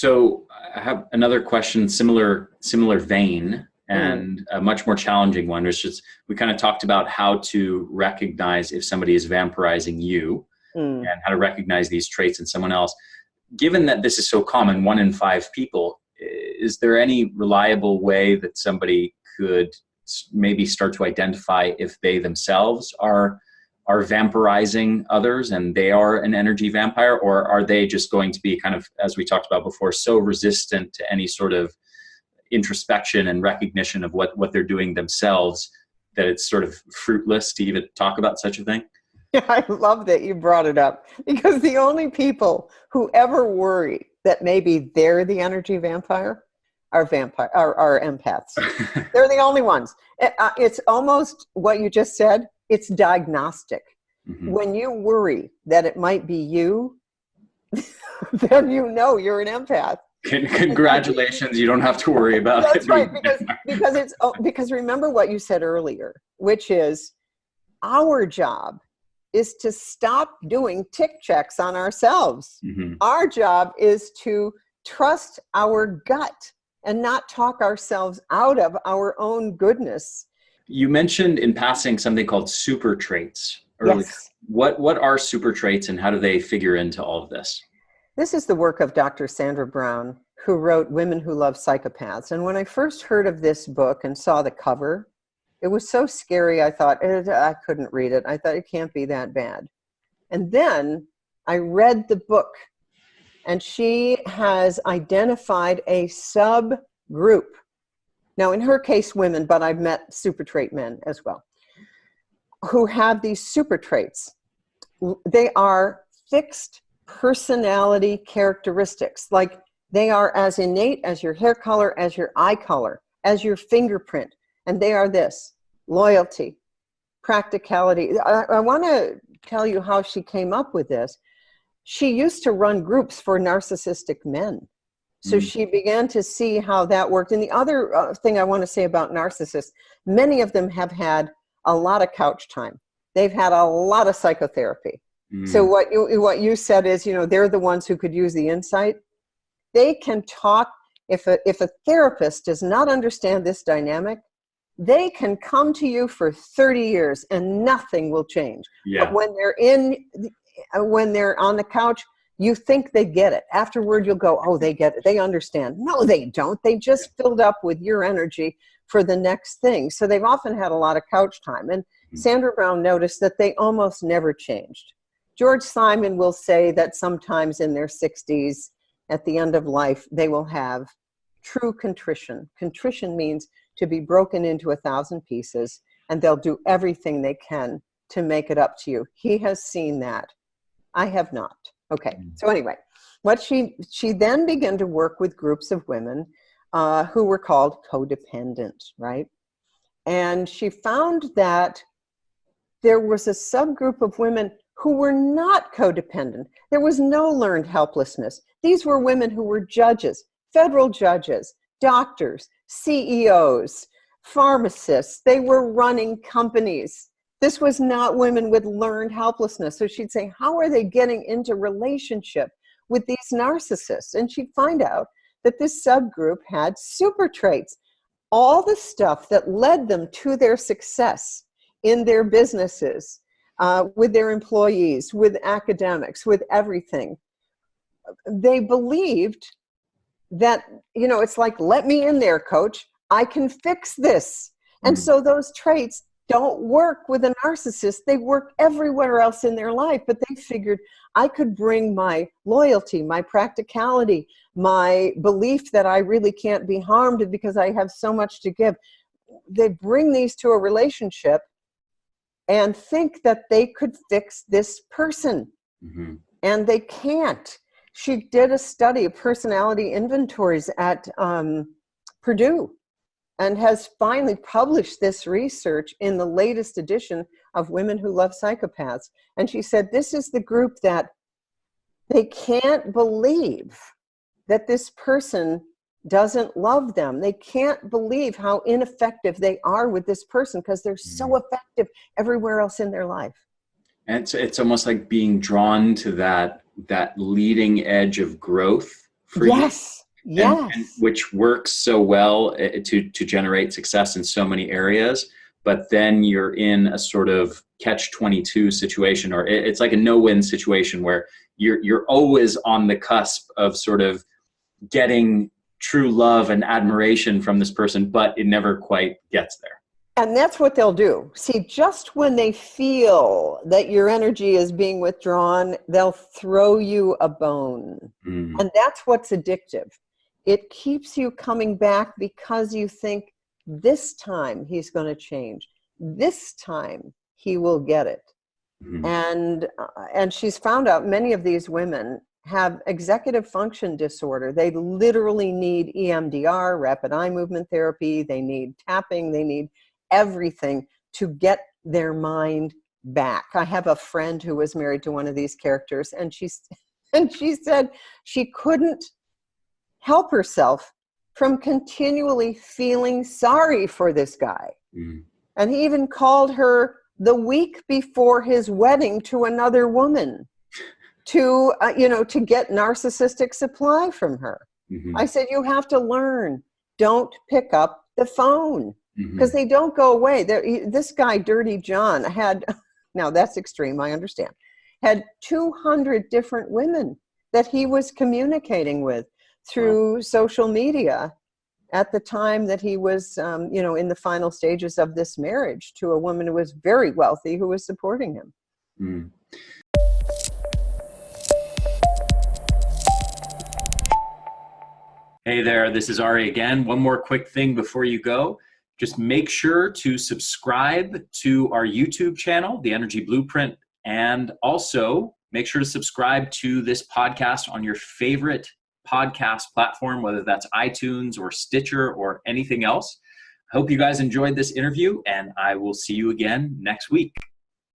So I have another question, similar vein, and a much more challenging one, which is we kind of talked about how to recognize if somebody is vampirizing you and how to recognize these traits in someone else. Given that this is so common, 1 in 5 people, is there any reliable way that somebody could maybe start to identify if they themselves are vampirizing others and they are an energy vampire, or are they just going to be kind of, as we talked about before, so resistant to any sort of introspection and recognition of what they're doing themselves that it's sort of fruitless to even talk about such a thing? Yeah, I love that you brought it up, because the only people who ever worry that maybe they're the energy vampire are empaths. They're the only ones. It's almost what you just said. It's diagnostic. When you worry that it might be you, then you know you're an empath. Congratulations, you don't have to worry about it. That's right, because remember what you said earlier, which is our job is to stop doing tick checks on ourselves. Our job is to trust our gut and not talk ourselves out of our own goodness. You mentioned in passing something called super traits earlier. Yes. What are super traits and how do they figure into all of this? This is the work of Dr. Sandra Brown, who wrote Women Who Love Psychopaths. And when I first heard of this book and saw the cover, it was so scary, I thought, I couldn't read it. I thought, it can't be that bad. And then I read the book, and she has identified a subgroup. Now, in her case, women, but I've met super trait men as well, who have these super traits. They are fixed personality characteristics. Like, they are as innate as your hair color, as your eye color, as your fingerprint. And they are this: loyalty, practicality. I want to tell you how she came up with this. She used to run groups for narcissistic men. So she began to see how that worked. And the other thing I want to say about narcissists, many of them have had a lot of couch time. They've had a lot of psychotherapy. So what you said is, they're the ones who could use the insight. They can talk. If a therapist does not understand this dynamic, they can come to you for 30 years and nothing will change. Yeah. But when they're on the couch, you think they get it. Afterward, you'll go, oh, they get it. They understand. No, they don't. They just filled up with your energy for the next thing. So they've often had a lot of couch time. And Sandra Brown noticed that they almost never changed. George Simon will say that sometimes in their 60s, at the end of life, they will have true contrition. Contrition means to be broken into 1,000 pieces, and they'll do everything they can to make it up to you. He has seen that. I have not. Okay, so anyway, what she then began to work with groups of women who were called codependent, right? And she found that there was a subgroup of women who were not codependent. There was no learned helplessness. These were women who were judges, federal judges, doctors, CEOs, pharmacists. They were running companies. This was not women with learned helplessness. So she'd say, how are they getting into relationship with these narcissists? And she'd find out that this subgroup had super traits, all the stuff that led them to their success in their businesses, with their employees, with academics, with everything. They believed that, it's like, let me in there, coach. I can fix this. And so those traits don't work with a narcissist. They work everywhere else in their life, but they figured I could bring my loyalty, my practicality, my belief that I really can't be harmed because I have so much to give. They bring these to a relationship and think that they could fix this person. And they can't. She did a study of personality inventories at Purdue, and has finally published this research in the latest edition of Women Who Love Psychopaths. And she said, this is the group that they can't believe that this person doesn't love them. They can't believe how ineffective they are with this person because they're so effective everywhere else in their life. And it's almost like being drawn to that leading edge of growth for you. Yes. Yes. And which works so well to generate success in so many areas. But then you're in a sort of catch-22 situation, or it's like a no-win situation where you're always on the cusp of sort of getting true love and admiration from this person, but it never quite gets there. And that's what they'll do. See, just when they feel that your energy is being withdrawn, they'll throw you a bone. And that's what's addictive. It keeps you coming back because you think, this time he's going to change. This time he will get it. And she's found out many of these women have executive function disorder. They literally need EMDR, rapid eye movement therapy. They need tapping. They need everything to get their mind back. I have a friend who was married to one of these characters, and she said she couldn't help herself from continually feeling sorry for this guy. And he even called her the week before his wedding to another woman to get narcissistic supply from her. I said, you have to learn. Don't pick up the phone, because they don't go away. This guy, Dirty John, had, now that's extreme, I understand, had 200 different women that he was communicating with through social media at the time that he was, in the final stages of this marriage to a woman who was very wealthy who was supporting him. Hey there, this is Ari again. One more quick thing before you go. Just make sure to subscribe to our YouTube channel, The Energy Blueprint, and also make sure to subscribe to this podcast on your favorite podcast platform, whether that's iTunes or Stitcher or anything else. I hope you guys enjoyed this interview, and I will see you again next week.